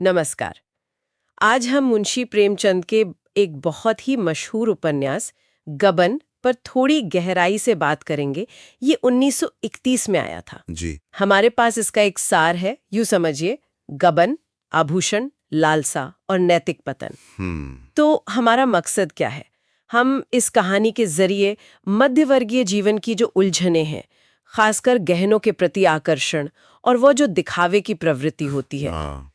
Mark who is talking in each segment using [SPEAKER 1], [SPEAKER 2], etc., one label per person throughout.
[SPEAKER 1] नमस्कार। आज हम मुंशी प्रेमचंद के एक बहुत ही मशहूर उपन्यास गबन पर थोड़ी गहराई से बात करेंगे। ये 1931 में आया था
[SPEAKER 2] जी।
[SPEAKER 1] हमारे पास इसका एक सार है, यूं समझिए, गबन, आभूषण, लालसा और नैतिक पतन। तो हमारा मकसद क्या है? हम इस कहानी के जरिए मध्यवर्गीय जीवन की जो उलझनें हैं, खासकर गहनों के प्रति आकर्षण और वो जो दिखावे की प्रवृत्ति होती है,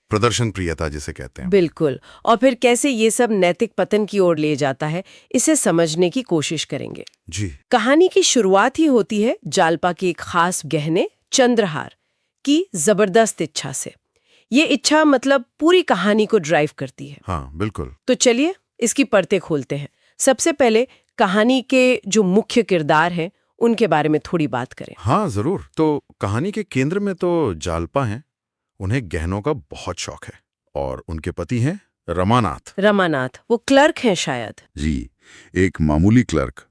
[SPEAKER 2] प्रदर्शन प्रियता जिसे कहते हैं।
[SPEAKER 1] बिल्कुल, और फिर कैसे ये सब नैतिक पतन की ओर ले जाता है, इसे समझने की कोशिश करेंगे।
[SPEAKER 2] जी।
[SPEAKER 1] कहानी की शुरुआत ही होती है जालपा की एक खास गहने चंद्रहार की जबरदस्त इच्छा से। ये इच्छा मतलब पूरी कहानी को ड्राइव करती है।
[SPEAKER 2] हाँ, बिल्कुल।
[SPEAKER 1] तो चलिए इसकी परतें खोलते हैं। सबसे पहले कहानी के जो मुख्य किरदार हैं उनके बारे में थोड़ी बात करें।
[SPEAKER 2] हाँ, जरूर। तो कहानी के केंद्र में तो जालपा हैं। उन्हें गहनों का बहुत शौक है और उनके पति हैं रमानाथ।
[SPEAKER 1] रमानाथ, वो क्लर्क हैं शायद।
[SPEAKER 2] जी, एक मामूली क्लर्क,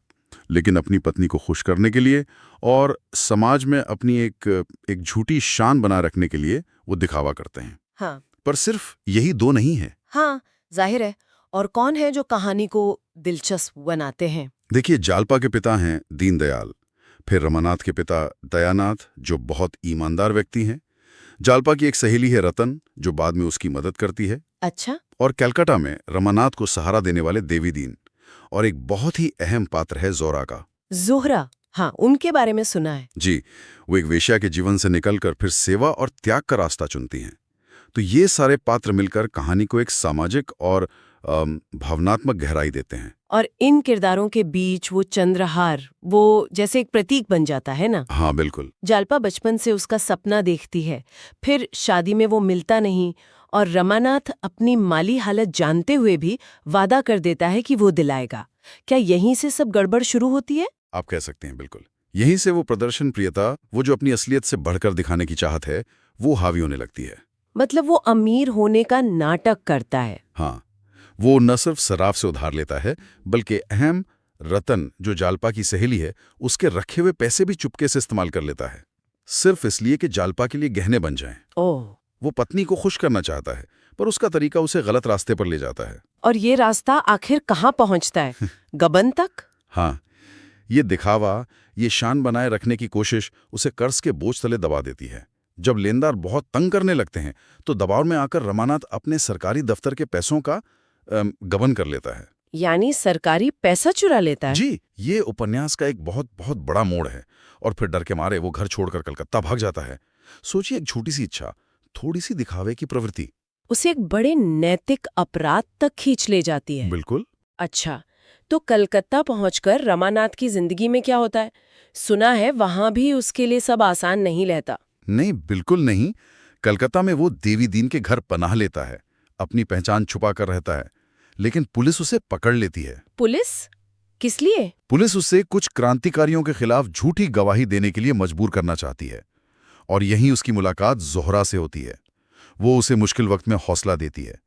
[SPEAKER 2] लेकिन अपनी पत्नी को खुश करने के लिए और समाज में अपनी एक झूठी शान बना रखने के लिए वो दिखावा करते हैं।
[SPEAKER 1] हाँ।
[SPEAKER 2] पर सिर्फ यही दो नहीं है।
[SPEAKER 1] हाँ, जाहिर है। और कौन है जो कहानी को दिलचस्प बनाते हैं?
[SPEAKER 2] देखिए, जालपा के पिता हैं दीनदयाल, फिर रमानाथ के पिता दयानाथ, जो बहुत ईमानदार व्यक्ति हैं। जालपा की एक सहेली है रतन, जो बाद में उसकी मदद करती है।
[SPEAKER 1] अच्छा।
[SPEAKER 2] और कलकत्ता में रमानाथ को सहारा देने वाले देवीदीन, और एक बहुत ही अहम पात्र है जोरा का।
[SPEAKER 1] जोहरा, हाँ, उनके बारे में सुना है।
[SPEAKER 2] जी, वो एक वेश्या के जीवन से निकलकर फिर सेवा और त्याग का रास्ता चुनती हैं। तो ये सारे पात्र मिलकर कहानी को एक सामाजिक और भावनात्मक गहराई देते हैं।
[SPEAKER 1] और इन किरदारों के बीच वो चंद्रहार, वो जैसे एक प्रतीक बन जाता है ना?
[SPEAKER 2] हाँ, बिल्कुल।
[SPEAKER 1] जालपा बचपन से उसका सपना देखती है, फिर शादी में वो मिलता नहीं और रमानाथ अपनी माली हालत जानते हुए भी वादा कर देता है कि वो दिलाएगा। क्या यहीं से सब गड़बड़ शुरू होती है?
[SPEAKER 2] आप कह सकते हैं, बिल्कुल। यहीं से वो प्रदर्शन प्रियता, वो जो अपनी असलियत से बढ़कर दिखाने की चाहत है, वो हावी होने लगती है।
[SPEAKER 1] मतलब वो अमीर होने का नाटक करता है।
[SPEAKER 2] हाँ, वो न सिर्फ शराब से उधार लेता है, बल्कि अहम रतन, जो जालपा की सहेली है, उसके रखे हुए पैसे भी चुपके से इस्तेमाल कर लेता है, सिर्फ इसलिए कि जालपा के लिए गहने बन जाएं।
[SPEAKER 1] ओह।
[SPEAKER 2] वो पत्नी को खुश करना चाहता है, पर उसका तरीका उसे गलत रास्ते पर ले जाता है।
[SPEAKER 1] और ये रास्ता आखिर कहाँ पहुंचता है? गबन तक?
[SPEAKER 2] हाँ, ये दिखावा, ये शान बनाए रखने की कोशिश उसे कर्ज के बोझ तले दबा देती है। जब लेनदार बहुत तंग करने लगते हैं, तो दबाव में आकर रमानाथ अपने सरकारी दफ्तर के पैसों का गबन कर लेता है।
[SPEAKER 1] यानी सरकारी पैसा चुरा लेता है?
[SPEAKER 2] जी, ये उपन्यास का एक बहुत बहुत बड़ा मोड़ है। और फिर डर के मारे वो घर छोड़कर कलकत्ता भाग जाता है। सोचिए, एक छोटी सी इच्छा, थोड़ी सी दिखावे की प्रवृत्ति,
[SPEAKER 1] उसे एक बड़े नैतिक अपराध तक खींच ले जाती है।
[SPEAKER 2] बिल्कुल।
[SPEAKER 1] अच्छा, तो कलकत्ता पहुंचकर रमानाथ की जिंदगी में क्या होता है? सुना है वहां भी उसके लिए सब आसान नहीं रहता।
[SPEAKER 2] नहीं, बिल्कुल नहीं। कलकत्ता में वो देवीदीन के घर पनाह लेता है, अपनी पहचान छुपा कर रहता है, लेकिन पुलिस उसे पकड़ लेती है।
[SPEAKER 1] पुलिस? किस लिए?
[SPEAKER 2] पुलिस उसे कुछ क्रांतिकारियों के खिलाफ झूठी गवाही देने के लिए मजबूर करना चाहती है, और यहीं उसकी मुलाकात जोहरा से होती है। वो उसे मुश्किल वक्त में हौसला देती है।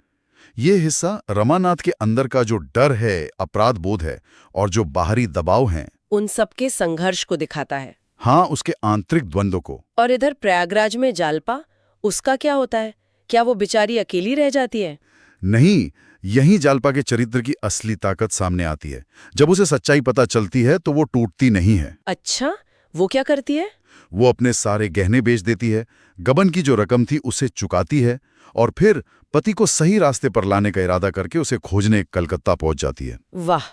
[SPEAKER 2] ये हिस्सा रमानाथ के अंदर का जो डर है, अपराध बोध है, और जो बाहरी दबाव हैं,
[SPEAKER 1] उन सबके संघर्ष को दिखाता है।
[SPEAKER 2] हाँ, उसके आंतरिक द्वंद्व को।
[SPEAKER 1] और इधर प्रयागराज में जालपा, उसका क्या होता है? क्या वो बेचारी अकेली रह जाती है?
[SPEAKER 2] नहीं, यहीं जालपा के चरित्र की असली ताकत सामने आती है। जब उसे सच्चाई पता चलती है तो वो टूटती नहीं है।
[SPEAKER 1] अच्छा, वो क्या करती है?
[SPEAKER 2] वो अपने सारे गहने बेच देती है, गबन की जो रकम थी उसे चुकाती है, और फिर पति को सही रास्ते पर लाने का इरादा करके उसे खोजने कलकत्ता पहुंच जाती है।
[SPEAKER 1] वाह,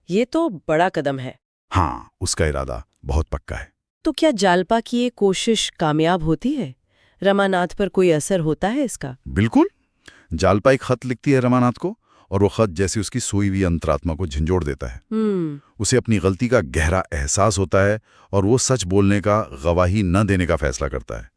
[SPEAKER 1] ये तो बड़ा कदम है।
[SPEAKER 2] हाँ, उसका इरादा बहुत पक्का है।
[SPEAKER 1] तो क्या जालपा की ये कोशिश कामयाब होती है? रमानाथ पर कोई असर होता है इसका?
[SPEAKER 2] बिल्कुल। जालपा एक खत लिखती है रमानाथ को, और वो खत जैसे उसकी सोई हुई अंतरात्मा को झंझोड़ देता है। उसे अपनी गलती का गहरा एहसास होता है, और वो सच बोलने का, गवाही न देने का फैसला करता है।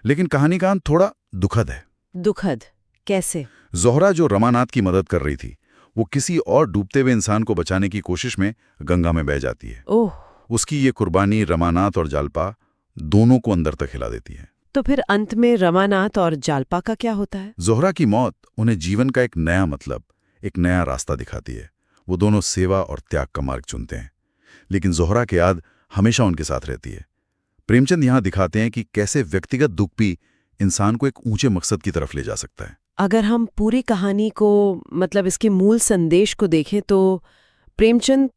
[SPEAKER 2] लेकिन कहानी का अंत थोड़ा दुखद है।
[SPEAKER 1] दुखद? कैसे?
[SPEAKER 2] जोहरा, जो रमानाथ की मदद कर रही थी, वो किसी और डूबते हुए इंसान को बचाने की कोशिश में गंगा में बह जाती है।
[SPEAKER 1] ओह।
[SPEAKER 2] उसकी ये कुर्बानी रमानाथ और जालपा दोनों को अंदर तक हिला देती है।
[SPEAKER 1] तो फिर अंत में रमानाथ और जालपा का क्या होता है?
[SPEAKER 2] जोहरा की मौत उन्हें जीवन का एक नया मतलब, एक नया रास्ता दिखाती है। वो दोनों सेवा और त्याग का मार्ग चुनते हैं, लेकिन जोहरा की याद हमेशा उनके साथ रहती है। प्रेमचंद यहाँ दिखाते हैं कि कैसे व्यक्तिगत दुख भी इंसान को एक ऊंचे मकसद की तरफ ले जा सकता है।
[SPEAKER 1] अगर हम पूरी कहानी को मतलब इसके मूल संदेश को देखें तो प्रेमचंद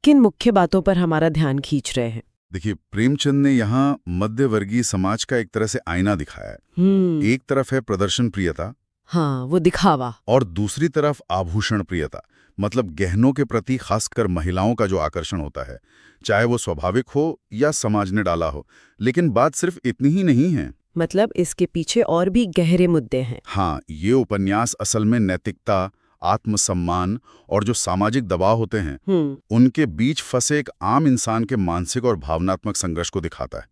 [SPEAKER 1] किन मुख्य बातों पर हमारा ध्यान खींच रहे हैं?
[SPEAKER 2] देखिए, प्रेमचंद ने यहाँ मध्यवर्गीय समाज का एक तरह से आईना दिखाया है। एक तरफ है प्रदर्शन प्रियता,
[SPEAKER 1] हाँ, वो दिखावा,
[SPEAKER 2] और दूसरी तरफ आभूषण प्रियता, मतलब गहनों के प्रति खासकर महिलाओं का जो आकर्षण होता है, चाहे वो स्वाभाविक हो या समाज ने डाला हो। लेकिन बात सिर्फ इतनी ही नहीं है।
[SPEAKER 1] मतलब इसके पीछे और भी गहरे मुद्दे हैं।
[SPEAKER 2] हाँ, ये उपन्यास असल में नैतिकता, आत्मसम्मान और जो सामाजिक दबाव होते हैं उनके बीच फंसे एक आम इंसान के मानसिक और भावनात्मक संघर्ष को दिखाता है।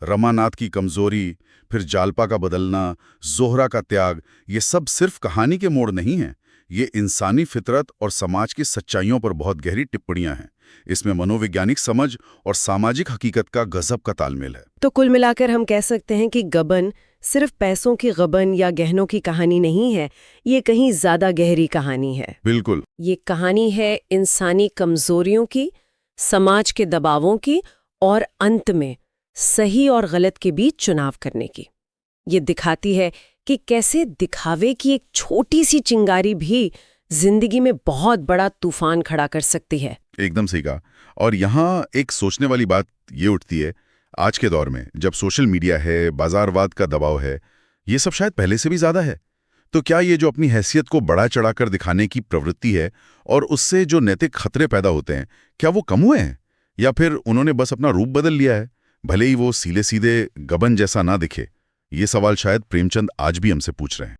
[SPEAKER 2] रमानाथ की कमजोरी, फिर जालपा का बदलना, जोहरा का त्याग, ये सब सिर्फ कहानी के मोड़ नहीं हैं। ये इंसानी फितरत और समाज की सच्चाइयों पर बहुत गहरी टिप्पणियां हैं। इसमें मनोवैज्ञानिक समझ और सामाजिक हकीकत का गजब का तालमेल है।
[SPEAKER 1] तो कुल मिलाकर हम कह सकते हैं कि गबन सिर्फ पैसों की गबन या गहनों की कहानी नहीं है, ये कहीं ज्यादा गहरी कहानी है।
[SPEAKER 2] बिल्कुल,
[SPEAKER 1] ये कहानी है इंसानी कमजोरियों की, समाज के दबावों की और अंत में सही और गलत के बीच चुनाव करने की। ये दिखाती है कि कैसे दिखावे की एक छोटी सी चिंगारी भी जिंदगी में बहुत बड़ा तूफान खड़ा कर सकती है।
[SPEAKER 2] एकदम सही कहा। और यहाँ एक सोचने वाली बात ये उठती है, आज के दौर में जब सोशल मीडिया है, बाजारवाद का दबाव है, ये सब शायद पहले से भी ज्यादा है, तो क्या ये जो अपनी हैसियत को बड़ा चढ़ाकर दिखाने की प्रवृत्ति है और उससे जो नैतिक खतरे पैदा होते हैं, क्या वो कम हुए हैं या फिर उन्होंने बस अपना रूप बदल लिया है, भले ही वो सीधे सीधे गबन जैसा ना दिखे? ये सवाल शायद प्रेमचंद आज भी हमसे पूछ रहे हैं।